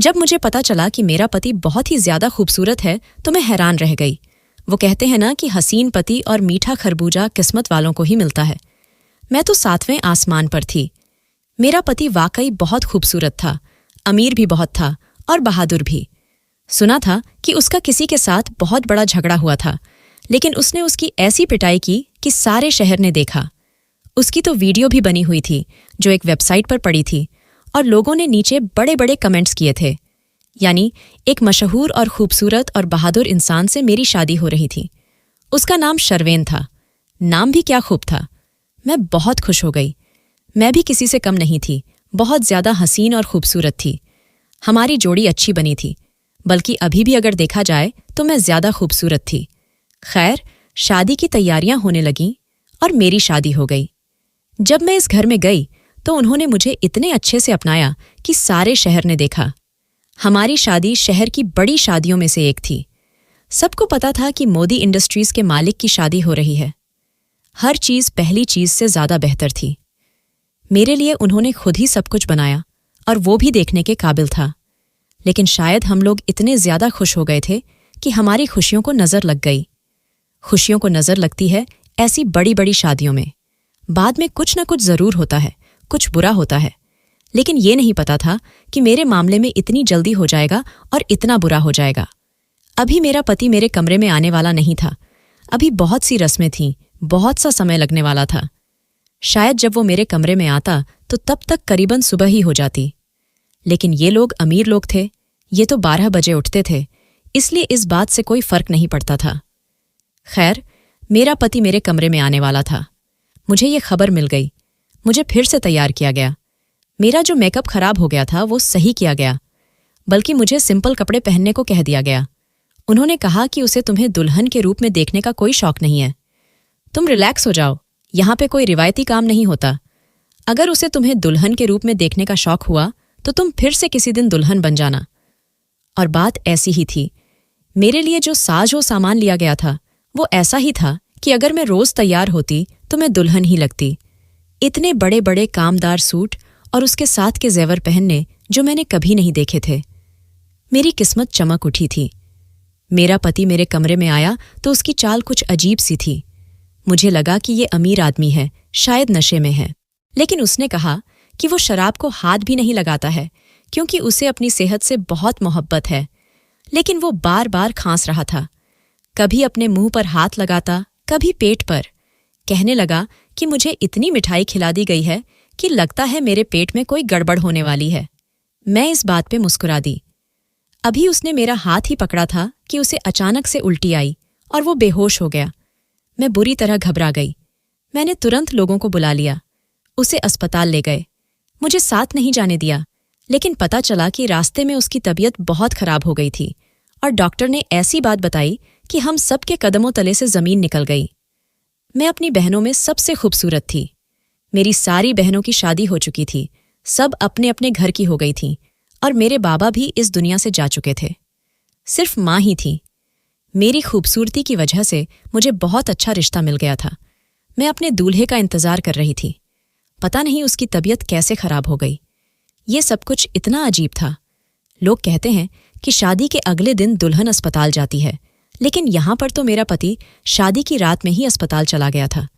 जब मुझे पता चला कि मेरा पति बहुत ही ज्यादा खूबसूरत है तो मैं हैरान रह गई। वो कहते हैं ना कि हसीन पति और मीठा खरबूजा किस्मत वालों को ही मिलता है। मैं तो 7वें आसमान पर थी। मेरा पति वाकई बहुत खूबसूरत था, अमीर भी बहुत था और बहादुर भी। सुना था कि उसका किसी के साथ बहुत बड़ा झगड़ा हुआ था, लेकिन उसने उसकी ऐसी पिटाई की कि सारे शहर ने देखा। उसकी तो वीडियो भी बनी हुई थी जो एक वेबसाइट पर पड़ी थी और लोगों ने नीचे बड़े बड़े कमेंट्स किए थे। यानी एक मशहूर और खूबसूरत और बहादुर इंसान से मेरी शादी हो रही थी। उसका नाम शर्वेन था। नाम भी क्या खूब था। मैं बहुत खुश हो गई। मैं भी किसी से कम नहीं थी, बहुत ज्यादा हसीन और खूबसूरत थी। हमारी जोड़ी अच्छी बनी थी, बल्कि अभी भी अगर देखा जाए तो मैं ज्यादा खूबसूरत थी। खैर, शादी की तैयारियां होने लगीं और मेरी शादी हो गई। जब मैं इस घर में गई तो उन्होंने मुझे इतने अच्छे से अपनाया कि सारे शहर ने देखा। हमारी शादी शहर की बड़ी शादियों में से एक थी। सबको पता था कि मोदी इंडस्ट्रीज के मालिक की शादी हो रही है। हर चीज पहली चीज से ज्यादा बेहतर थी। मेरे लिए उन्होंने खुद ही सब कुछ बनाया और वो भी देखने के काबिल था। लेकिन शायद हम लोग इतने ज्यादा खुश हो गए थे कि हमारी खुशियों को नजर लग गई। खुशियों को नजर लगती है ऐसी बड़ी बड़ी शादियों में। बाद में कुछ न कुछ जरूर होता है, कुछ बुरा होता है। लेकिन ये नहीं पता था कि मेरे मामले में इतनी जल्दी हो जाएगा और इतना बुरा हो जाएगा। अभी मेरा पति मेरे कमरे में आने वाला नहीं था। अभी बहुत सी रस्में थीं, बहुत सा समय लगने वाला था। शायद जब वो मेरे कमरे में आता तो तब तक करीबन सुबह ही हो जाती। लेकिन ये लोग अमीर लोग थे। ये तो 12 बजे उठते थे, इसलिए इस बात से कोई फर्क नहीं पड़ता था। खैर, मेरा पति मेरे कमरे में आने वाला था। मुझे ये खबर मिल गई। मुझे फिर से तैयार किया गया। मेरा जो मेकअप खराब हो गया था वो सही किया गया, बल्कि मुझे सिंपल कपड़े पहनने को कह दिया गया। उन्होंने कहा कि उसे तुम्हें दुल्हन के रूप में देखने का कोई शौक नहीं है। तुम रिलैक्स हो जाओ, यहाँ पे कोई रिवायती काम नहीं होता। अगर उसे तुम्हें दुल्हन के रूप में देखने का शौक हुआ तो तुम फिर से किसी दिन दुल्हन बन जाना। और बात ऐसी ही थी। मेरे लिए जो साजो सामान लिया गया था वो ऐसा ही था कि अगर मैं रोज तैयार होती तो मैं दुल्हन ही लगती। इतने बड़े बड़े कामदार सूट और उसके साथ के जेवर पहनने जो मैंने कभी नहीं देखे थे। मेरी किस्मत चमक उठी थी। मेरा पति मेरे कमरे में आया तो उसकी चाल कुछ अजीब सी थी। मुझे लगा कि ये अमीर आदमी है, शायद नशे में है। लेकिन उसने कहा कि वो शराब को हाथ भी नहीं लगाता है क्योंकि उसे अपनी सेहत से बहुत मोहब्बत है। लेकिन वो बार बार खांस रहा था। कभी अपने मुंह पर हाथ लगाता, कभी पेट पर। कहने लगा कि मुझे इतनी मिठाई खिला दी गई है कि लगता है मेरे पेट में कोई गड़बड़ होने वाली है। मैं इस बात पे मुस्कुरा दी। अभी उसने मेरा हाथ ही पकड़ा था कि उसे अचानक से उल्टी आई और वो बेहोश हो गया। मैं बुरी तरह घबरा गई। मैंने तुरंत लोगों को बुला लिया। उसे अस्पताल ले गए। मुझे साथ नहीं जाने दिया, लेकिन पता चला कि रास्ते में उसकी तबीयत बहुत खराब हो गई थी और डॉक्टर ने ऐसी बात बताई कि हम सबके कदमों तले से जमीन निकल गई। मैं अपनी बहनों में सबसे खूबसूरत थी। मेरी सारी बहनों की शादी हो चुकी थी, सब अपने अपने घर की हो गई थीं और मेरे बाबा भी इस दुनिया से जा चुके थे। सिर्फ माँ ही थी। मेरी खूबसूरती की वजह से मुझे बहुत अच्छा रिश्ता मिल गया था। मैं अपने दूल्हे का इंतजार कर रही थी। पता नहीं उसकी तबीयत कैसे खराब हो गई। ये सब कुछ इतना अजीब था। लोग कहते हैं कि शादी के अगले दिन दुल्हन अस्पताल जाती है, लेकिन यहां पर तो मेरा पति शादी की रात में ही अस्पताल चला गया था।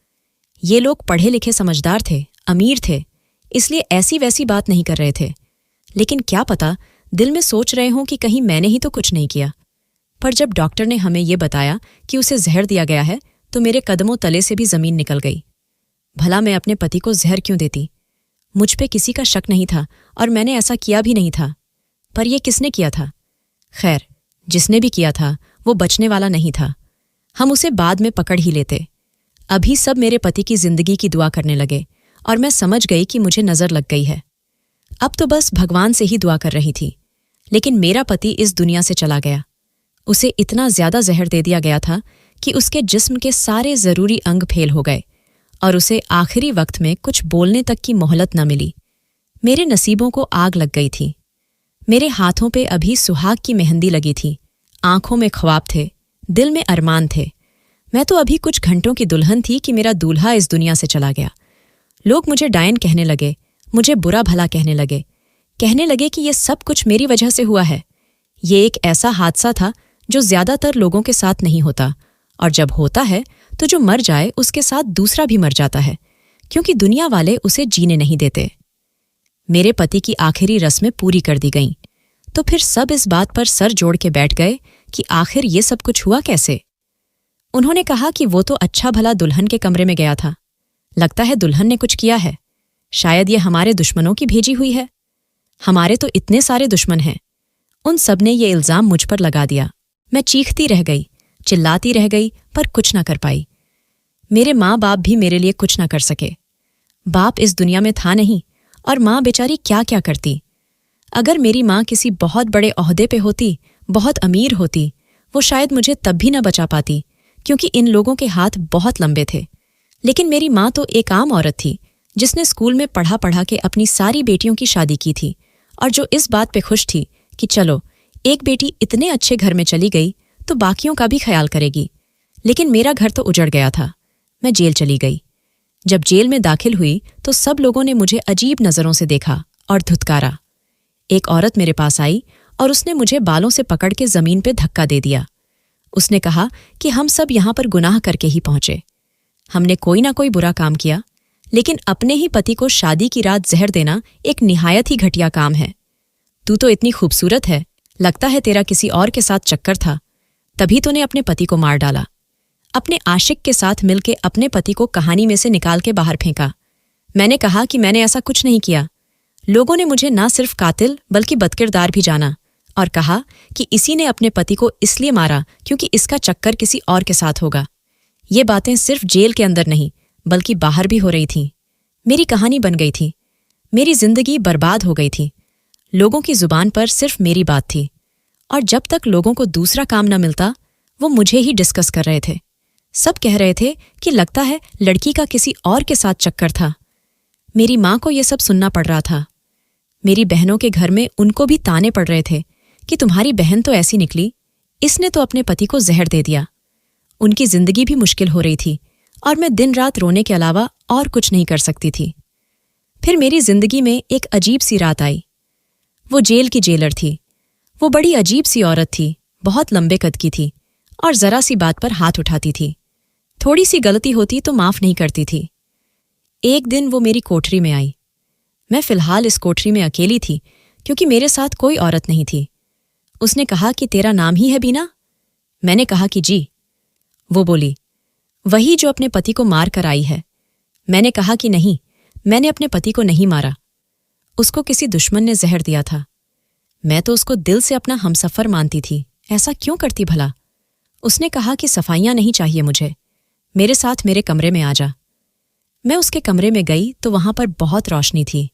ये लोग पढ़े लिखे समझदार थे, अमीर थे, इसलिए ऐसी वैसी बात नहीं कर रहे थे। लेकिन क्या पता दिल में सोच रहे हों कि कहीं मैंने ही तो कुछ नहीं किया। पर जब डॉक्टर ने हमें ये बताया कि उसे जहर दिया गया है तो मेरे कदमों तले से भी जमीन निकल गई। भला मैं अपने पति को जहर क्यों देती? मुझ पे किसी का शक नहीं था और मैंने ऐसा किया भी नहीं था। पर यह किसने किया था? खैर, जिसने भी किया था वो बचने वाला नहीं था। हम उसे बाद में पकड़ ही लेते। अभी सब मेरे पति की जिंदगी की दुआ करने लगे और मैं समझ गई कि मुझे नजर लग गई है। अब तो बस भगवान से ही दुआ कर रही थी। लेकिन मेरा पति इस दुनिया से चला गया। उसे इतना ज्यादा जहर दे दिया गया था कि उसके जिस्म के सारे जरूरी अंग फेल हो गए और उसे आखिरी वक्त में कुछ बोलने तक की मोहलत न मिली। मेरे नसीबों को आग लग गई थी। मेरे हाथों पे अभी सुहाग की मेहंदी लगी थी, आंखों में ख्वाब थे, दिल में अरमान थे। मैं तो अभी कुछ घंटों की दुल्हन थी कि मेरा दूल्हा इस दुनिया से चला गया। लोग मुझे डायन कहने लगे, मुझे बुरा भला कहने लगे, कहने लगे कि ये सब कुछ मेरी वजह से हुआ है। ये एक ऐसा हादसा था जो ज्यादातर लोगों के साथ नहीं होता, और जब होता है तो जो मर जाए उसके साथ दूसरा भी मर जाता है, क्योंकि दुनिया वाले उसे जीने नहीं देते। मेरे पति की आखिरी रस्में पूरी कर दी गईं, तो फिर सब इस बात पर सर जोड़ के बैठ गए कि आखिर ये सब कुछ हुआ कैसे। उन्होंने कहा कि वो तो अच्छा भला दुल्हन के कमरे में गया था, लगता है दुल्हन ने कुछ किया है, शायद ये हमारे दुश्मनों की भेजी हुई है। हमारे तो इतने सारे दुश्मन हैं। उन सब ने ये इल्जाम मुझ पर लगा दिया। मैं चीखती रह गई, चिल्लाती रह गई, पर कुछ ना कर पाई। मेरे माँ बाप भी मेरे लिए कुछ ना कर सके। बाप इस दुनिया में था नहीं, और माँ बेचारी क्या क्या करती। अगर मेरी माँ किसी बहुत बड़े ओहदे पे होती, बहुत अमीर होती, वो शायद मुझे तब भी न बचा पाती, क्योंकि इन लोगों के हाथ बहुत लंबे थे। लेकिन मेरी माँ तो एक आम औरत थी, जिसने स्कूल में पढ़ा पढ़ा के अपनी सारी बेटियों की शादी की थी, और जो इस बात पे खुश थी कि चलो एक बेटी इतने अच्छे घर में चली गई तो बाकियों का भी ख्याल करेगी। लेकिन मेरा घर तो उजड़ गया था। मैं जेल चली गई। जब जेल में दाखिल हुई तो सब लोगों ने मुझे अजीब नज़रों से देखा और धुतकारा। एक औरत मेरे पास आई और उसने मुझे बालों से पकड़ के जमीन पे धक्का दे दिया। उसने कहा कि हम सब यहाँ पर गुनाह करके ही पहुंचे। हमने कोई ना कोई बुरा काम किया, लेकिन अपने ही पति को शादी की रात जहर देना एक निहायत ही घटिया काम है। तू तो इतनी खूबसूरत है, लगता है तेरा किसी और के साथ चक्कर था, तभी तूने अपने पति को मार डाला। अपने आशिक के साथ मिलके अपने पति को कहानी में से निकाल के बाहर फेंका। मैंने कहा कि मैंने ऐसा कुछ नहीं किया। लोगों ने मुझे ना सिर्फ कातिल बल्कि बदकिरदार भी जाना, और कहा कि इसी ने अपने पति को इसलिए मारा क्योंकि इसका चक्कर किसी और के साथ होगा। ये बातें सिर्फ जेल के अंदर नहीं बल्कि बाहर भी हो रही थीं। मेरी कहानी बन गई थी। मेरी जिंदगी बर्बाद हो गई थी। लोगों की जुबान पर सिर्फ मेरी बात थी, और जब तक लोगों को दूसरा काम न मिलता वो मुझे ही डिस्कस कर रहे थे। सब कह रहे थे कि लगता है लड़की का किसी और के साथ चक्कर था। मेरी माँ को ये सब सुनना पड़ रहा था। मेरी बहनों के घर में उनको भी ताने पड़ रहे थे कि तुम्हारी बहन तो ऐसी निकली, इसने तो अपने पति को जहर दे दिया। उनकी जिंदगी भी मुश्किल हो रही थी, और मैं दिन रात रोने के अलावा और कुछ नहीं कर सकती थी। फिर मेरी जिंदगी में एक अजीब सी रात आई। वो जेल की जेलर थी। वो बड़ी अजीब सी औरत थी, बहुत लंबे कद की थी, और जरा सी बात पर हाथ उठाती थी। थोड़ी सी गलती होती तो माफ नहीं करती थी। एक दिन वो मेरी कोठरी में आई। मैं फिलहाल इस कोठरी में अकेली थी, क्योंकि मेरे साथ कोई औरत नहीं थी। उसने कहा कि तेरा नाम ही है बीना? मैंने कहा कि जी। वो बोली, वही जो अपने पति को मार कर आई है। मैंने कहा कि नहीं, मैंने अपने पति को नहीं मारा। उसको किसी दुश्मन ने जहर दिया था। मैं तो उसको दिल से अपना हमसफर मानती थी, ऐसा क्यों करती भला? उसने कहा कि सफाइयां नहीं चाहिए मुझे, मेरे साथ मेरे कमरे में आ जा। मैं उसके कमरे में गई तो वहां पर बहुत रोशनी थी।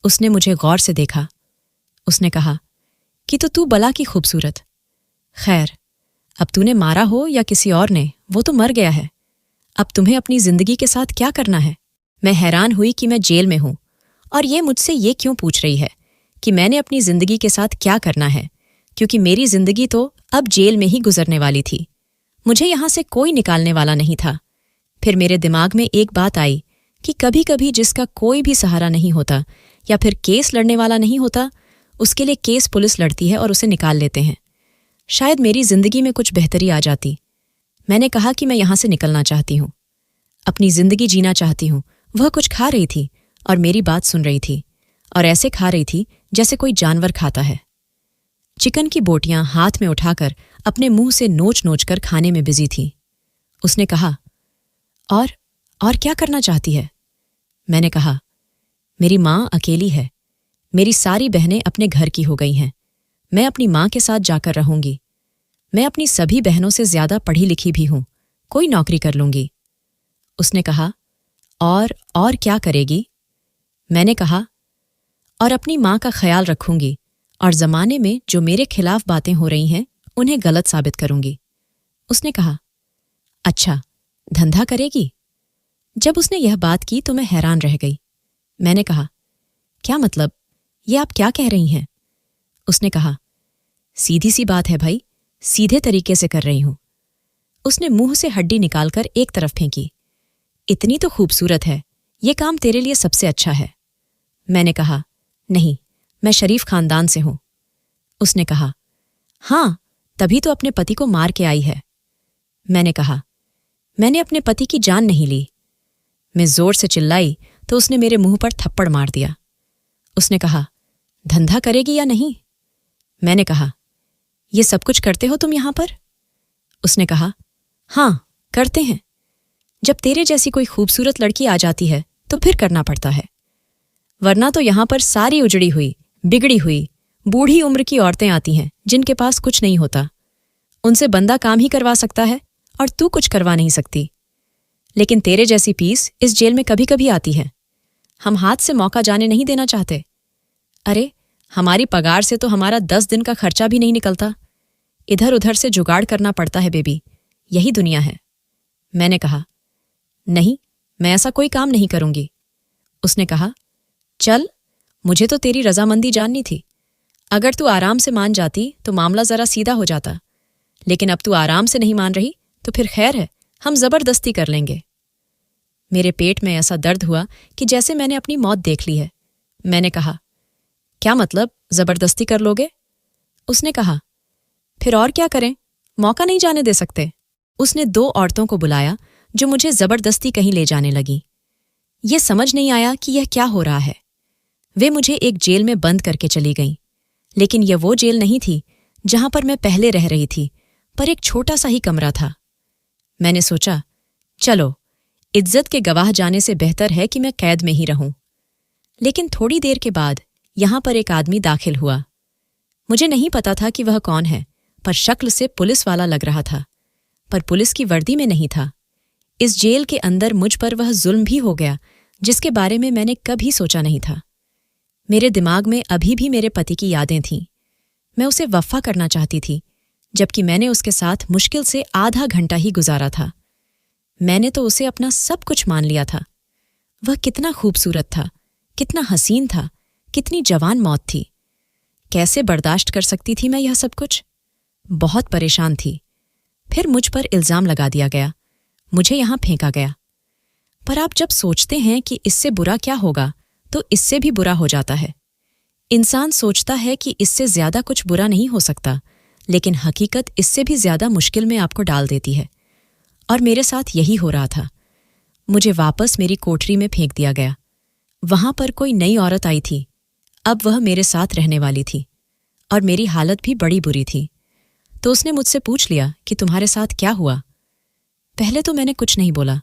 उसने मुझे गौर से देखा। उसने कहा कि तो तू बला की खूबसूरत। खैर, अब तूने मारा हो या किसी और ने, वो तो मर गया है। अब तुम्हें अपनी जिंदगी के साथ क्या करना है? मैं हैरान हुई कि मैं जेल में हूं, और ये मुझसे ये क्यों पूछ रही है कि मैंने अपनी जिंदगी के साथ क्या करना है, क्योंकि मेरी जिंदगी तो अब जेल में ही गुजरने वाली थी। मुझे यहां से कोई निकालने वाला नहीं था। फिर मेरे दिमाग में एक बात आई कि कभी कभी जिसका कोई भी सहारा नहीं होता या फिर केस लड़ने वाला नहीं होता, उसके लिए केस पुलिस लड़ती है और उसे निकाल लेते हैं। शायद मेरी जिंदगी में कुछ बेहतरी आ जाती। मैंने कहा कि मैं यहां से निकलना चाहती हूं, अपनी जिंदगी जीना चाहती हूं। वह कुछ खा रही थी और मेरी बात सुन रही थी, और ऐसे खा रही थी जैसे कोई जानवर खाता है। चिकन की बोटियां हाथ में उठाकर अपने मुंह से नोच नोच कर खाने में बिजी थी। उसने कहा, और क्या करना चाहती है? मैंने कहा, मेरी माँ अकेली है। मेरी सारी बहनें अपने घर की हो गई हैं। मैं अपनी माँ के साथ जाकर रहूंगी। मैं अपनी सभी बहनों से ज्यादा पढ़ी लिखी भी हूं, कोई नौकरी कर लूंगी। उसने कहा, और क्या करेगी? मैंने कहा, और अपनी माँ का ख्याल रखूंगी, और जमाने में जो मेरे खिलाफ बातें हो रही हैं उन्हें गलत साबित करूंगी। उसने कहा, अच्छा, धंधा करेगी? जब उसने यह बात की तो मैं हैरान रह गई। मैंने कहा, क्या मतलब? ये आप क्या कह रही हैं? उसने कहा, सीधी सी बात है भाई, सीधे तरीके से कर रही हूं। उसने मुंह से हड्डी निकालकर एक तरफ फेंकी। इतनी तो खूबसूरत है, ये काम तेरे लिए सबसे अच्छा है। मैंने कहा, नहीं, मैं शरीफ खानदान से हूं। उसने कहा, हाँ, तभी तो अपने पति को मार के आई है। मैंने कहा, मैंने अपने पति की जान नहीं ली। मैं जोर से चिल्लाई तो उसने मेरे मुंह पर थप्पड़ मार दिया। उसने कहा, धंधा करेगी या नहीं? मैंने कहा, ये सब कुछ करते हो तुम यहां पर? उसने कहा, हाँ, करते हैं। जब तेरे जैसी कोई खूबसूरत लड़की आ जाती है तो फिर करना पड़ता है, वरना तो यहां पर सारी उजड़ी हुई, बिगड़ी हुई, बूढ़ी उम्र की औरतें आती हैं जिनके पास कुछ नहीं होता। उनसे बंदा काम ही करवा सकता है और तू कुछ करवा नहीं सकती। लेकिन तेरे जैसी पीस इस जेल में कभी कभी आती है। हम हाथ से मौका जाने नहीं देना चाहते। अरे, हमारी पगार से तो हमारा 10 दिन का खर्चा भी नहीं निकलता। इधर उधर से जुगाड़ करना पड़ता है बेबी, यही दुनिया है। मैंने कहा, नहीं, मैं ऐसा कोई काम नहीं करूंगी। उसने कहा, चल, मुझे तो तेरी रजामंदी जाननी थी। अगर तू आराम से मान जाती तो मामला जरा सीधा हो जाता, लेकिन अब तू आराम से नहीं मान रही तो फिर खैर है, हम जबरदस्ती कर लेंगे। मेरे पेट में ऐसा दर्द हुआ कि जैसे मैंने अपनी मौत देख ली है। मैंने कहा, क्या मतलब जबरदस्ती कर लोगे? उसने कहा, फिर और क्या करें, मौका नहीं जाने दे सकते। उसने 2 औरतों को बुलाया जो मुझे जबरदस्ती कहीं ले जाने लगी। ये समझ नहीं आया कि यह क्या हो रहा है। वे मुझे एक जेल में बंद करके चली गईं, लेकिन यह वो जेल नहीं थी जहां पर मैं पहले रह रही थी, पर एक छोटा सा ही कमरा था। मैंने सोचा, चलो, इज्जत के गवाह जाने से बेहतर है कि मैं कैद में ही रहूं। लेकिन थोड़ी देर के बाद यहां पर एक आदमी दाखिल हुआ। मुझे नहीं पता था कि वह कौन है, पर शक्ल से पुलिस वाला लग रहा था, पर पुलिस की वर्दी में नहीं था। इस जेल के अंदर मुझ पर वह जुल्म भी हो गया जिसके बारे में मैंने कभी सोचा नहीं था। मेरे दिमाग में अभी भी मेरे पति की यादें थीं। मैं उसे वफ़ा करना चाहती थी, जबकि मैंने उसके साथ मुश्किल से आधा घंटा ही गुजारा था। मैंने तो उसे अपना सब कुछ मान लिया था। वह कितना खूबसूरत था, कितना हसीन था, कितनी जवान मौत थी। कैसे बर्दाश्त कर सकती थी मैं यह सब कुछ? बहुत परेशान थी। फिर मुझ पर इल्जाम लगा दिया गया, मुझे यहां फेंका गया। पर आप जब सोचते हैं कि इससे बुरा क्या होगा, तो इससे भी बुरा हो जाता है। इंसान सोचता है कि इससे ज्यादा कुछ बुरा नहीं हो सकता, लेकिन हकीकत इससे भी ज्यादा मुश्किल में आपको डाल देती है। और मेरे साथ यही हो रहा था। मुझे वापस मेरी कोठरी में फेंक दिया गया। वहां पर कोई नई औरत आई थी। अब वह मेरे साथ रहने वाली थी और मेरी हालत भी बड़ी बुरी थी। तो उसने मुझसे पूछ लिया कि तुम्हारे साथ क्या हुआ। पहले तो मैंने कुछ नहीं बोला,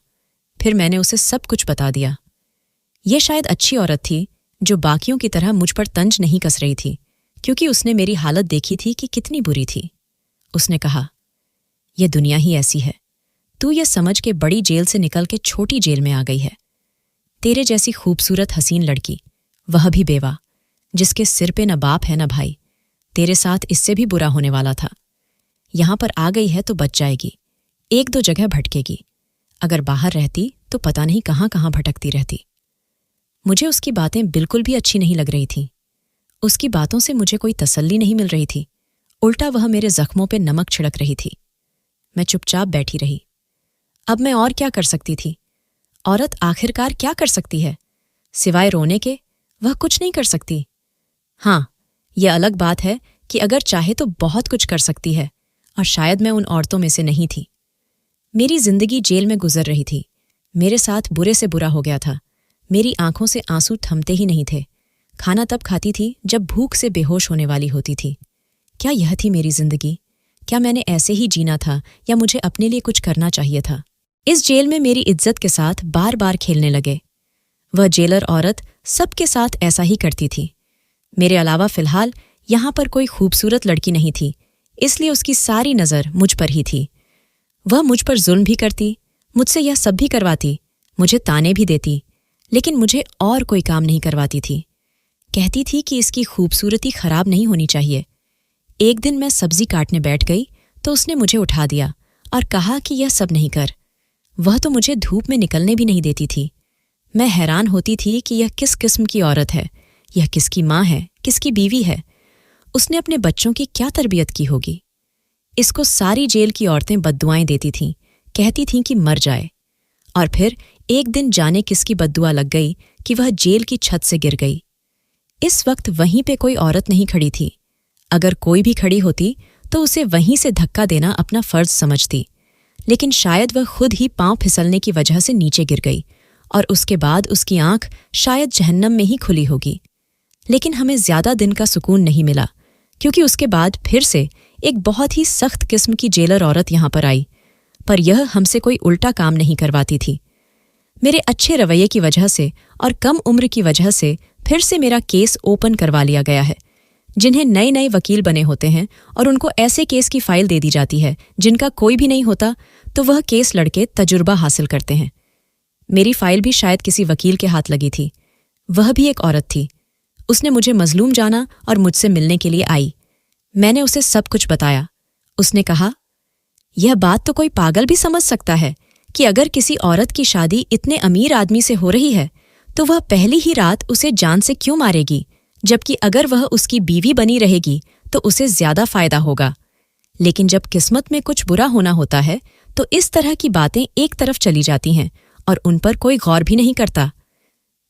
फिर मैंने उसे सब कुछ बता दिया। यह शायद अच्छी औरत थी जो बाकियों की तरह मुझ पर तंज नहीं कस रही थी, क्योंकि उसने मेरी हालत देखी थी कि कितनी बुरी थी। उसने कहा, यह दुनिया ही ऐसी है। तू ये समझ के बड़ी जेल से निकल के छोटी जेल में आ गई है। तेरे जैसी खूबसूरत हसीन लड़की, वह भी बेवा, जिसके सिर पे न बाप है न भाई, तेरे साथ इससे भी बुरा होने वाला था। यहां पर आ गई है तो बच जाएगी, 1-2 जगह भटकेगी। अगर बाहर रहती तो पता नहीं कहां कहां भटकती रहती। मुझे उसकी बातें बिल्कुल भी अच्छी नहीं लग रही थीं। उसकी बातों से मुझे कोई तसल्ली नहीं मिल रही थी, उल्टा वह मेरे जख्मों पे नमक छिड़क रही थी। मैं चुपचाप बैठी रही। अब मैं और क्या कर सकती थी? औरत आखिरकार क्या कर सकती है? सिवाय रोने के वह कुछ नहीं कर सकती। हाँ, यह अलग बात है कि अगर चाहे तो बहुत कुछ कर सकती है, और शायद मैं उन औरतों में से नहीं थी। मेरी जिंदगी जेल में गुजर रही थी। मेरे साथ बुरे से बुरा हो गया था। मेरी आंखों से आंसू थमते ही नहीं थे। खाना तब खाती थी जब भूख से बेहोश होने वाली होती थी। क्या यह थी मेरी जिंदगी? क्या मैंने ऐसे ही जीना था या मुझे अपने लिए कुछ करना चाहिए था? इस जेल में मेरी इज्जत के साथ बार बार खेलने लगे। वह जेलर औरत सबके साथ ऐसा ही करती थी। मेरे अलावा फिलहाल यहां पर कोई खूबसूरत लड़की नहीं थी, इसलिए उसकी सारी नज़र मुझ पर ही थी। वह मुझ पर जुल्म भी करती, मुझसे यह सब भी करवाती, मुझे ताने भी देती, लेकिन मुझे और कोई काम नहीं करवाती थी। कहती थी कि इसकी खूबसूरती खराब नहीं होनी चाहिए। एक दिन मैं सब्जी काटने बैठ गई तो उसने मुझे उठा दिया और कहा कि यह सब नहीं कर। वह तो मुझे धूप में निकलने भी नहीं देती थी। मैं हैरान होती थी कि यह किस किस्म की औरत है, यह किसकी माँ है, किसकी बीवी है, उसने अपने बच्चों की क्या तरबियत की होगी। इसको सारी जेल की औरतें बद्दुआएं देती थीं, कहती थीं कि मर जाए। और फिर एक दिन जाने किसकी बद्दुआ लग गई कि वह जेल की छत से गिर गई। इस वक्त वहीं पे कोई औरत नहीं खड़ी थी। अगर कोई भी खड़ी होती तो उसे वहीं से धक्का देना अपना फर्ज समझती, लेकिन शायद वह खुद ही पांव फिसलने की वजह से नीचे गिर गई और उसके बाद उसकी आंख शायद जहन्नम में ही खुली होगी। लेकिन हमें ज्यादा दिन का सुकून नहीं मिला, क्योंकि उसके बाद फिर से एक बहुत ही सख्त किस्म की जेलर औरत यहां पर आई, पर यह हमसे कोई उल्टा काम नहीं करवाती थी। मेरे अच्छे रवैये की वजह से और कम उम्र की वजह से फिर से मेरा केस ओपन करवा लिया गया है। जिन्हें नए नए वकील बने होते हैं और उनको ऐसे केस की फाइल दे दी जाती है जिनका कोई भी नहीं होता, तो वह केस लड़के तजुर्बा हासिल करते हैं। मेरी फाइल भी शायद किसी वकील के हाथ लगी थी। वह भी एक औरत थी। उसने मुझे मजलूम जाना और मुझसे मिलने के लिए आई। मैंने उसे सब कुछ बताया। उसने कहा, यह बात तो कोई पागल भी समझ सकता है कि अगर किसी औरत की शादी इतने अमीर आदमी से हो रही है तो वह पहली ही रात उसे जान से क्यों मारेगी, जबकि अगर वह उसकी बीवी बनी रहेगी तो उसे ज्यादा फायदा होगा। लेकिन जब किस्मत में कुछ बुरा होना होता है तो इस तरह की बातें एक तरफ चली जाती हैं और उन पर कोई गौर भी नहीं करता।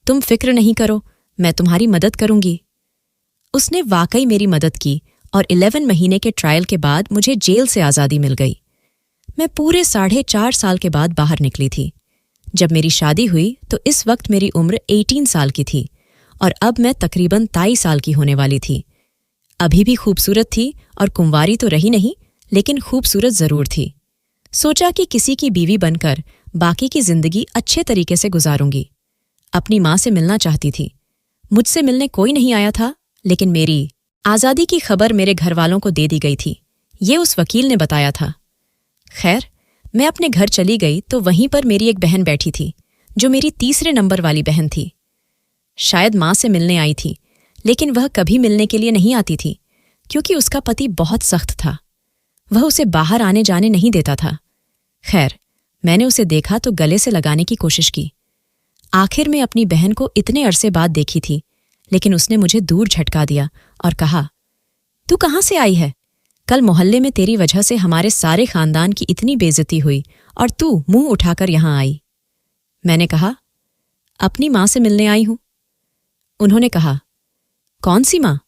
तुम फिक्र नहीं करो, मैं तुम्हारी मदद करूंगी। उसने वाकई मेरी मदद की और 11 महीने के ट्रायल के बाद मुझे जेल से आज़ादी मिल गई। मैं पूरे 4.5 साल के बाद बाहर निकली थी। जब मेरी शादी हुई तो इस वक्त मेरी उम्र 18 साल की थी और अब मैं तकरीबन 23 साल की होने वाली थी। अभी भी खूबसूरत थी और कुंवारी तो रही नहीं, लेकिन खूबसूरत जरूर थी। सोचा कि किसी की बीवी बनकर बाकी की जिंदगी अच्छे तरीके से गुजारूंगी। अपनी माँ से मिलना चाहती थी। मुझसे मिलने कोई नहीं आया था, लेकिन मेरी आज़ादी की खबर मेरे घरवालों को दे दी गई थी। ये उस वकील ने बताया था। खैर, मैं अपने घर चली गई तो वहीं पर मेरी एक बहन बैठी थी, जो मेरी तीसरे नंबर वाली बहन थी। शायद माँ से मिलने आई थी, लेकिन वह कभी मिलने के लिए नहीं आती थी, क्योंकि उसका पति बहुत सख्त था। वह उसे बाहर आने जाने नहीं देता था। खैर, मैंने उसे देखा तो गले से लगाने की कोशिश की। आखिर में अपनी बहन को इतने अरसे बाद देखी थी, लेकिन उसने मुझे दूर झटका दिया और कहा, तू कहाँ से आई है? कल मोहल्ले में तेरी वजह से हमारे सारे खानदान की इतनी बेइज्जती हुई और तू मुंह उठाकर यहां आई। मैंने कहा, अपनी माँ से मिलने आई हूं। उन्होंने कहा, कौन सी माँ?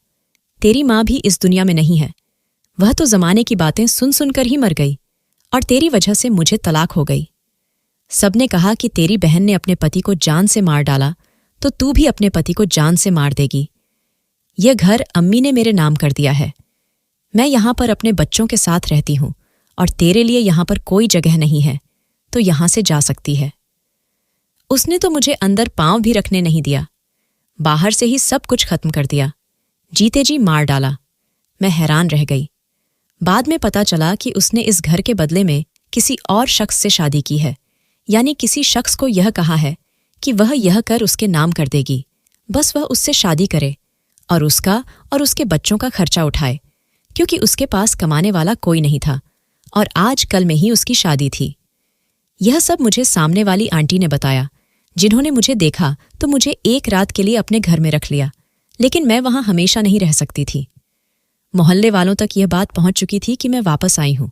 तेरी माँ भी इस दुनिया में नहीं है। वह तो जमाने की बातें सुन सुनकर ही मर गई और तेरी वजह से मुझे तलाक हो गई। सबने कहा कि तेरी बहन ने अपने पति को जान से मार डाला तो तू भी अपने पति को जान से मार देगी। यह घर अम्मी ने मेरे नाम कर दिया है। मैं यहां पर अपने बच्चों के साथ रहती हूं और तेरे लिए यहां पर कोई जगह नहीं है, तो यहां से जा सकती है। उसने तो मुझे अंदर पांव भी रखने नहीं दिया। बाहर से ही सब कुछ खत्म कर दिया। जीते जी मार डाला। मैं हैरान रह गई। बाद में पता चला कि उसने इस घर के बदले में किसी और शख्स से शादी की है, यानी किसी शख्स को यह कहा है कि वह यह कर उसके नाम कर देगी, बस वह उससे शादी करे और उसका और उसके बच्चों का खर्चा उठाए, क्योंकि उसके पास कमाने वाला कोई नहीं था और आज कल में ही उसकी शादी थी। यह सब मुझे सामने वाली आंटी ने बताया, जिन्होंने मुझे देखा तो मुझे एक रात के लिए अपने घर में रख लिया, लेकिन मैं वहां हमेशा नहीं रह सकती थी। मोहल्ले वालों तक यह बात पहुंच चुकी थी कि मैं वापस आई हूं।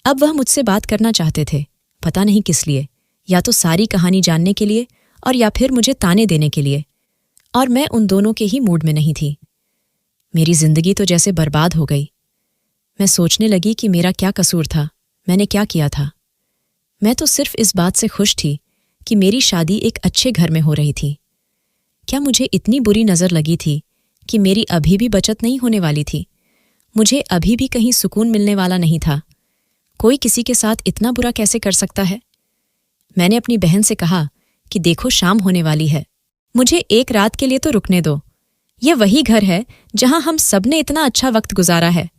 अब वह मुझसे बात करना चाहते थे, पता नहीं किस लिए, या तो सारी कहानी जानने के लिए और या फिर मुझे ताने देने के लिए, और मैं उन दोनों के ही मूड में नहीं थी। मेरी जिंदगी तो जैसे बर्बाद हो गई। मैं सोचने लगी कि मेरा क्या कसूर था, मैंने क्या किया था। मैं तो सिर्फ इस बात से खुश थी कि मेरी शादी एक अच्छे घर में हो रही थी। क्या मुझे इतनी बुरी नज़र लगी थी कि मेरी अभी भी बचत नहीं होने वाली थी? मुझे अभी भी कहीं सुकून मिलने वाला नहीं था। कोई किसी के साथ इतना बुरा कैसे कर सकता है? मैंने अपनी बहन से कहा कि देखो, शाम होने वाली है, मुझे एक रात के लिए तो रुकने दो। यह वही घर है जहां हम सबने इतना अच्छा वक्त गुजारा है।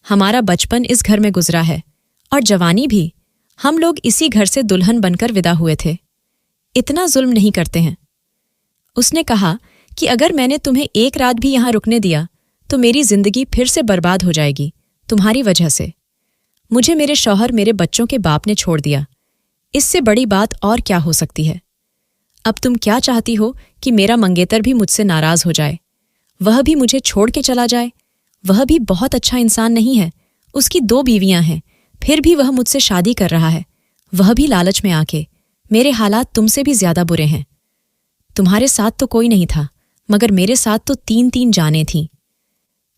हमारा बचपन इस घर में गुजरा है और जवानी भी। हम लोग इसी घर से दुल्हन बनकर विदा हुए थे। इतना जुल्म नहीं करते हैं। उसने कहा कि अगर मैंने तुम्हें एक रात भी यहां रुकने दिया तो मेरी जिंदगी फिर से बर्बाद हो जाएगी तुम्हारी वजह से। मुझे मेरे शौहर, मेरे बच्चों के बाप ने छोड़ दिया। इससे बड़ी बात और क्या हो सकती है? अब तुम क्या चाहती हो कि मेरा मंगेतर भी मुझसे नाराज हो जाए, वह भी मुझे छोड़ के चला जाए? वह भी बहुत अच्छा इंसान नहीं है। उसकी 2 बीवियां हैं, फिर भी वह मुझसे शादी कर रहा है, वह भी लालच में आके। मेरे हालात तुमसे भी ज्यादा बुरे हैं। तुम्हारे साथ तो कोई नहीं था, मगर मेरे साथ तो 3-3 जानें थीं।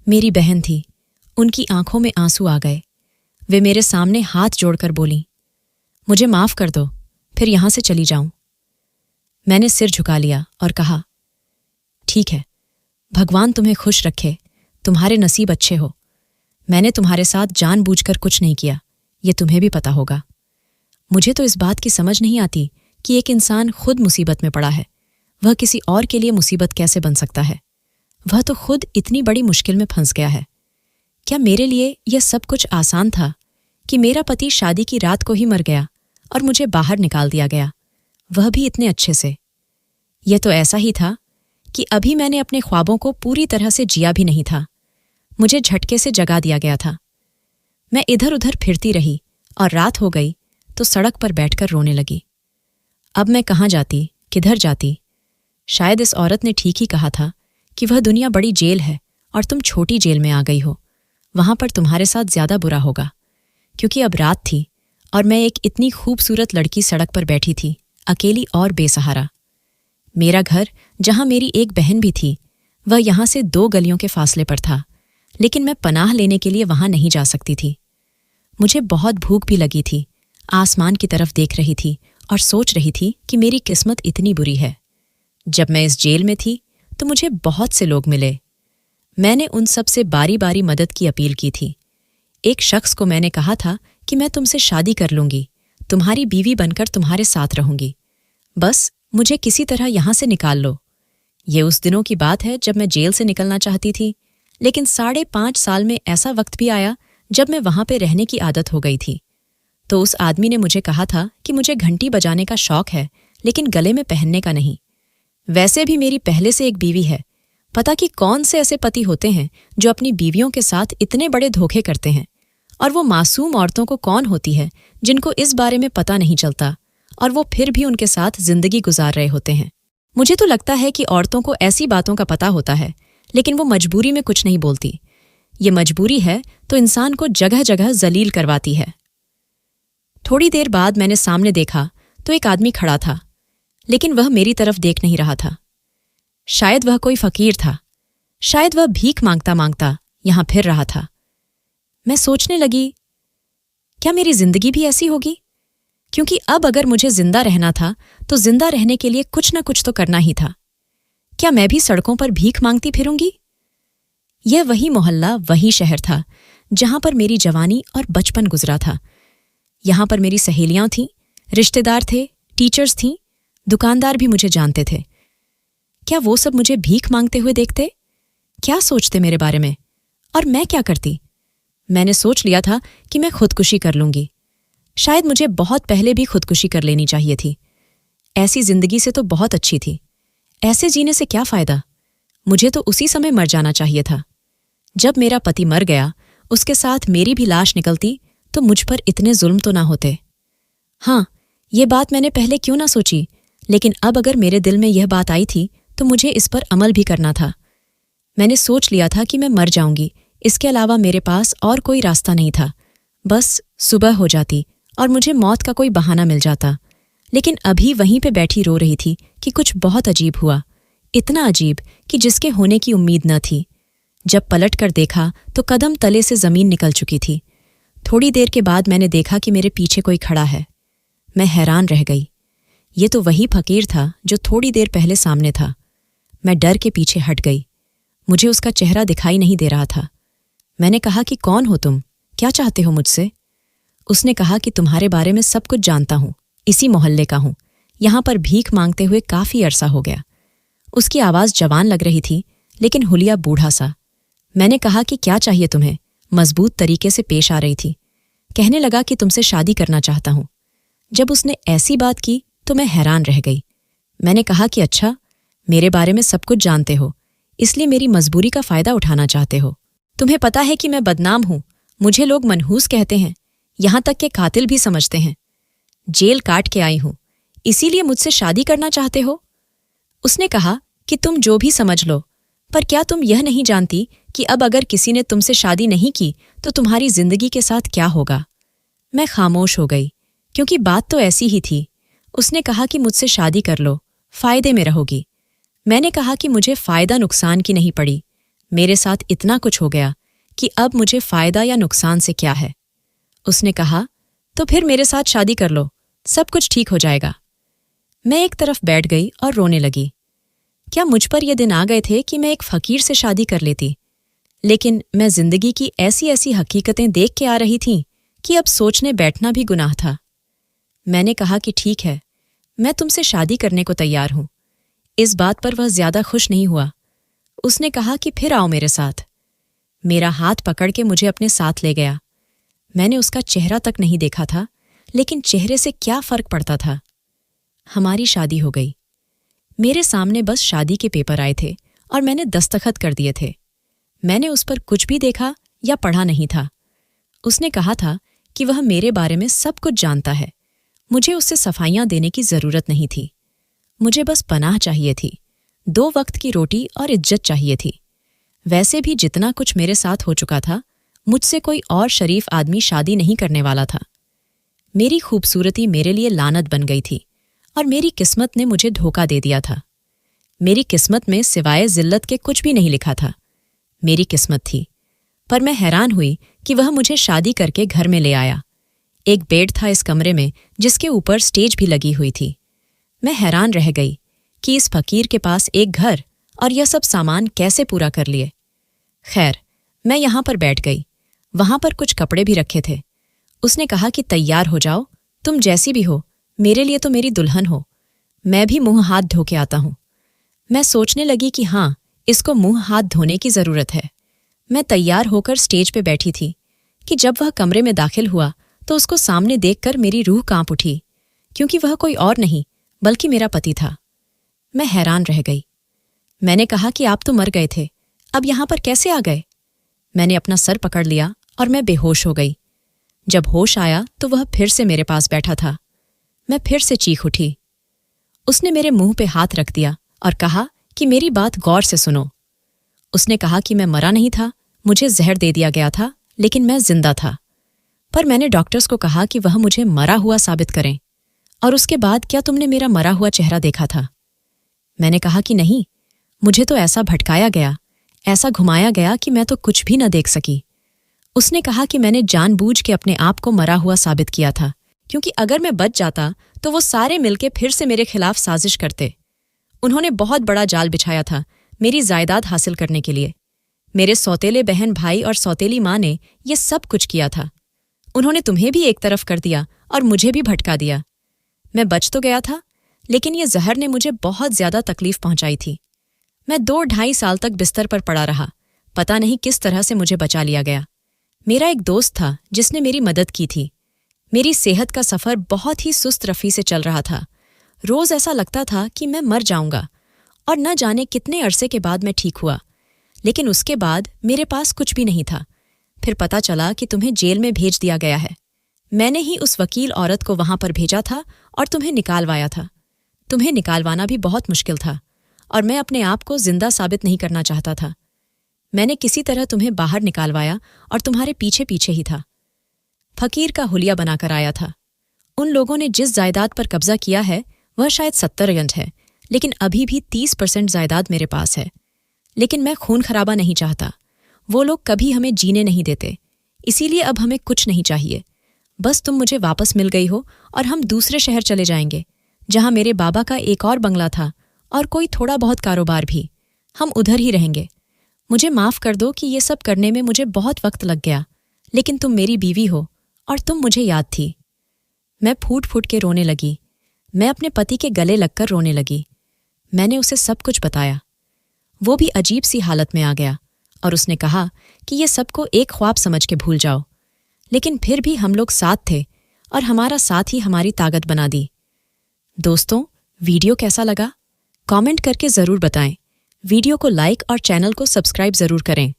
मेरी बहन थी, उनकी आंखों में आंसू आ गए। वे मेरे सामने हाथ जोड़कर बोलीं, मुझे माफ कर दो, फिर यहां से चली जाऊं। मैंने सिर झुका लिया और कहा, ठीक है, भगवान तुम्हें खुश रखे, तुम्हारे नसीब अच्छे हो। मैंने तुम्हारे साथ जानबूझकर कुछ नहीं किया, ये तुम्हें भी पता होगा। मुझे तो इस बात की समझ नहीं आती कि एक इंसान खुद मुसीबत में पड़ा है, वह किसी और के लिए मुसीबत कैसे बन सकता है। वह तो खुद इतनी बड़ी मुश्किल में फंस गया है। क्या मेरे लिए यह सब कुछ आसान था कि मेरा पति शादी की रात को ही मर गया और मुझे बाहर निकाल दिया गया, वह भी इतने अच्छे से। यह तो ऐसा ही था कि अभी मैंने अपने ख्वाबों को पूरी तरह से जिया भी नहीं था, मुझे झटके से जगा दिया गया था। मैं इधर उधर फिरती रही और रात हो गई तो सड़क पर बैठकर रोने लगी। अब मैं कहाँ जाती, किधर जाती? शायद इस औरत ने ठीक ही कहा था कि वह दुनिया बड़ी जेल है और तुम छोटी जेल में आ गई हो। वहां पर तुम्हारे साथ ज्यादा बुरा होगा, क्योंकि अब रात थी और मैं एक इतनी खूबसूरत लड़की सड़क पर बैठी थी, अकेली और बेसहारा। मेरा घर, जहां मेरी एक बहन भी थी, वह यहां से 2 गलियों के फासले पर था, लेकिन मैं पनाह लेने के लिए वहां नहीं जा सकती थी। मुझे बहुत भूख भी लगी थी, आसमान की तरफ देख रही थी और सोच रही थी कि मेरी किस्मत इतनी बुरी है। जब मैं इस जेल में थी तो मुझे बहुत से लोग मिले। मैंने उन सब से बारी बारी मदद की अपील की थी। एक शख्स को मैंने कहा था कि मैं तुमसे शादी कर लूंगी, तुम्हारी बीवी बनकर तुम्हारे साथ रहूंगी, बस मुझे किसी तरह यहां से निकाल लो। ये उस दिनों की बात है जब मैं जेल से निकलना चाहती थी, लेकिन 5.5 साल में ऐसा वक्त भी आया जब मैं वहां पे रहने की आदत हो गई थी। तो उस आदमी ने मुझे कहा था कि मुझे घंटी बजाने का शौक है, लेकिन गले में पहनने का नहीं। वैसे भी मेरी पहले से एक बीवी है। पता कि कौन से ऐसे पति होते हैं जो अपनी बीवियों के साथ इतने बड़े धोखे करते हैं, और वो मासूम औरतों को कौन होती है जिनको इस बारे में पता नहीं चलता और वो फिर भी उनके साथ जिंदगी गुजार रहे होते हैं। मुझे तो लगता है कि औरतों को ऐसी बातों का पता होता है, लेकिन वो मजबूरी में कुछ नहीं बोलती। ये मजबूरी है तो इंसान को जगह जगह जलील करवाती है। थोड़ी देर बाद मैंने सामने देखा तो एक आदमी खड़ा था, लेकिन वह मेरी तरफ देख नहीं रहा था। शायद वह कोई फकीर था, शायद वह भीख मांगता मांगता यहां फिर रहा था। मैं सोचने लगी, क्या मेरी जिंदगी भी ऐसी होगी? क्योंकि अब अगर मुझे जिंदा रहना था तो जिंदा रहने के लिए कुछ न कुछ तो करना ही था। क्या मैं भी सड़कों पर भीख मांगती फिरूंगी? यह वही मोहल्ला, वही शहर था जहां पर मेरी जवानी और बचपन गुजरा था। यहां पर मेरी सहेलियां थीं, रिश्तेदार थे, टीचर्स थीं, दुकानदार भी मुझे जानते थे। क्या वो सब मुझे भीख मांगते हुए देखते? क्या सोचते मेरे बारे में? और मैं क्या करती? मैंने सोच लिया था कि मैं खुदकुशी कर लूंगी। शायद मुझे बहुत पहले भी खुदकुशी कर लेनी चाहिए थी। ऐसी जिंदगी से तो बहुत अच्छी थी। ऐसे जीने से क्या फायदा? मुझे तो उसी समय मर जाना चाहिए था। जब मेरा पति मर गया, उसके साथ मेरी भी लाश निकलती तो मुझ पर इतने जुल्म तो ना होते। हाँ, ये बात मैंने पहले क्यों ना सोची, लेकिन अब अगर मेरे दिल में यह बात आई थी तो मुझे इस पर अमल भी करना था। मैंने सोच लिया था कि मैं मर जाऊंगी, इसके अलावा मेरे पास और कोई रास्ता नहीं था। बस सुबह हो जाती और मुझे मौत का कोई बहाना मिल जाता। लेकिन अभी वहीं पे बैठी रो रही थी कि कुछ बहुत अजीब हुआ, इतना अजीब कि जिसके होने की उम्मीद न थी। जब पलट कर देखा तो कदम तले से जमीन निकल चुकी थी। थोड़ी देर के बाद मैंने देखा कि मेरे पीछे कोई खड़ा है। मैं हैरान रह गई। ये तो वही फकीर था जो थोड़ी देर पहले सामने था। मैं डर के पीछे हट गई। मुझे उसका चेहरा दिखाई नहीं दे रहा था। मैंने कहा कि कौन हो तुम, क्या चाहते हो मुझसे? उसने कहा कि तुम्हारे बारे में सब कुछ जानता हूं, इसी मोहल्ले का हूं, यहां पर भीख मांगते हुए काफी अरसा हो गया। उसकी आवाज जवान लग रही थी, लेकिन हुलिया बूढ़ा सा। मैंने कहा कि क्या चाहिए तुम्हें? मजबूत तरीके से पेश आ रही थी। कहने लगा कि तुमसे शादी करना चाहता हूं। जब उसने ऐसी बात की तो मैं हैरान रह गई। मैंने कहा कि अच्छा, मेरे बारे में सब कुछ जानते हो, इसलिए मेरी मजबूरी का फायदा उठाना चाहते हो। तुम्हें पता है कि मैं बदनाम हूं, मुझे लोग मनहूस कहते हैं, यहां तक के कातिल भी समझते हैं। जेल काट के आई हूं, इसीलिए मुझसे शादी करना चाहते हो? उसने कहा कि तुम जो भी समझ लो, पर क्या तुम यह नहीं जानती कि अब अगर किसी ने तुमसे शादी नहीं की तो तुम्हारी जिंदगी के साथ क्या होगा? मैं खामोश हो गई, क्योंकि बात तो ऐसी ही थी। उसने कहा कि मुझसे शादी कर लो, फायदे में रहोगी। मैंने कहा कि मुझे फ़ायदा नुकसान की नहीं पड़ी, मेरे साथ इतना कुछ हो गया कि अब मुझे फ़ायदा या नुकसान से क्या है। उसने कहा, तो फिर मेरे साथ शादी कर लो, सब कुछ ठीक हो जाएगा। मैं एक तरफ बैठ गई और रोने लगी। क्या मुझ पर ये दिन आ गए थे कि मैं एक फ़कीर से शादी कर लेती? लेकिन मैं जिंदगी की ऐसी ऐसी हकीकतें देख के आ रही थी कि अब सोचने बैठना भी गुनाह था। मैंने कहा कि ठीक है, मैं तुमसे शादी करने को तैयार हूं। इस बात पर वह ज्यादा खुश नहीं हुआ। उसने कहा कि फिर आओ मेरे साथ। मेरा हाथ पकड़ के मुझे अपने साथ ले गया। मैंने उसका चेहरा तक नहीं देखा था, लेकिन चेहरे से क्या फर्क पड़ता था। हमारी शादी हो गई। मेरे सामने बस शादी के पेपर आए थे और मैंने दस्तखत कर दिए थे। मैंने उस पर कुछ भी देखा या पढ़ा नहीं था। उसने कहा था कि वह मेरे बारे में सब कुछ जानता है। मुझे उससे सफाइयां देने की जरूरत नहीं थी। मुझे बस पनाह चाहिए थी, 2 वक्त की रोटी और इज्जत चाहिए थी। वैसे भी जितना कुछ मेरे साथ हो चुका था, मुझसे कोई और शरीफ आदमी शादी नहीं करने वाला था। मेरी खूबसूरती मेरे लिए लानत बन गई थी और मेरी किस्मत ने मुझे धोखा दे दिया था। मेरी किस्मत में सिवाय जिल्लत के कुछ भी नहीं लिखा था। मेरी किस्मत थी, पर मैं हैरान हुई कि वह मुझे शादी करके घर में ले आया। एक बेड था इस कमरे में जिसके ऊपर स्टेज भी लगी हुई थी। मैं हैरान रह गई कि इस फकीर के पास एक घर और यह सब सामान कैसे पूरा कर लिए। खैर, मैं यहां पर बैठ गई। वहां पर कुछ कपड़े भी रखे थे। उसने कहा कि तैयार हो जाओ, तुम जैसी भी हो, मेरे लिए तो मेरी दुल्हन हो। मैं भी मुंह हाथ धो के आता हूं। मैं सोचने लगी कि हाँ, इसको मुंह हाथ धोने की जरूरत है। मैं तैयार होकर स्टेज पे बैठी थी कि जब वह कमरे में दाखिल हुआ तो उसको सामने देखकर मेरी रूह कांप उठी, क्योंकि वह कोई और नहीं बल्कि मेरा पति था। मैं हैरान रह गई। मैंने कहा कि आप तो मर गए थे, अब यहां पर कैसे आ गए? मैंने अपना सर पकड़ लिया और मैं बेहोश हो गई। जब होश आया तो वह फिर से मेरे पास बैठा था। मैं फिर से चीख उठी। उसने मेरे मुंह पे हाथ रख दिया और कहा कि मेरी बात गौर से सुनो। उसने कहा कि मैं मरा नहीं था, मुझे जहर दे दिया गया था, लेकिन मैं जिंदा था। पर मैंने डॉक्टर्स को कहा कि वह मुझे मरा हुआ साबित करें। और उसके बाद क्या तुमने मेरा मरा हुआ चेहरा देखा था? मैंने कहा कि नहीं, मुझे तो ऐसा भटकाया गया, ऐसा घुमाया गया कि मैं तो कुछ भी न देख सकी। उसने कहा कि मैंने जानबूझ के अपने आप को मरा हुआ साबित किया था, क्योंकि अगर मैं बच जाता तो वो सारे मिलके फिर से मेरे खिलाफ साजिश करते। उन्होंने बहुत बड़ा जाल बिछाया था मेरी जायदाद हासिल करने के लिए। मेरे सौतेले बहन भाई और सौतेली माँ ने ये सब कुछ किया था। उन्होंने तुम्हें भी एक तरफ कर दिया और मुझे भी भटका दिया। मैं बच तो गया था, लेकिन ये जहर ने मुझे बहुत ज्यादा तकलीफ पहुंचाई थी। मैं 2-2.5 साल तक बिस्तर पर पड़ा रहा। पता नहीं किस तरह से मुझे बचा लिया गया। मेरा एक दोस्त था जिसने मेरी मदद की थी। मेरी सेहत का सफर बहुत ही सुस्त रफी से चल रहा था। रोज ऐसा लगता था कि मैं मर जाऊंगा, और न जाने कितने अरसे के बाद मैं ठीक हुआ। लेकिन उसके बाद मेरे पास कुछ भी नहीं था। फिर पता चला कि तुम्हें जेल में भेज दिया गया है। मैंने ही उस वकील औरत को वहां पर भेजा था और तुम्हें निकालवाया था। तुम्हें निकालवाना भी बहुत मुश्किल था, और मैं अपने आप को जिंदा साबित नहीं करना चाहता था। मैंने किसी तरह तुम्हें बाहर निकालवाया और तुम्हारे पीछे पीछे ही था। फकीर का हुलिया बनाकर आया था। उन लोगों ने जिस जायदाद पर कब्जा किया है वह शायद 70 गंज है, लेकिन अभी भी 30% जायदाद मेरे पास है। लेकिन मैं खून खराबा नहीं चाहता। वो लोग कभी हमें जीने नहीं देते, इसीलिए अब हमें कुछ नहीं चाहिए। बस तुम मुझे वापस मिल गई हो और हम दूसरे शहर चले जाएंगे, जहां मेरे बाबा का एक और बंगला था और कोई थोड़ा बहुत कारोबार भी। हम उधर ही रहेंगे। मुझे माफ कर दो कि ये सब करने में मुझे बहुत वक्त लग गया, लेकिन तुम मेरी बीवी हो और तुम मुझे याद थी। मैं फूट फूट के रोने लगी। मैं अपने पति के गले लगकर रोने लगी। मैंने उसे सब कुछ बताया। वो भी अजीब सी हालत में आ गया और उसने कहा कि ये सबको एक ख्वाब समझ के भूल जाओ। लेकिन फिर भी हम लोग साथ थे और हमारा साथ ही हमारी ताकत बना दी। दोस्तों, वीडियो कैसा लगा? कमेंट करके ज़रूर बताएं। वीडियो को लाइक और चैनल को सब्सक्राइब ज़रूर करें।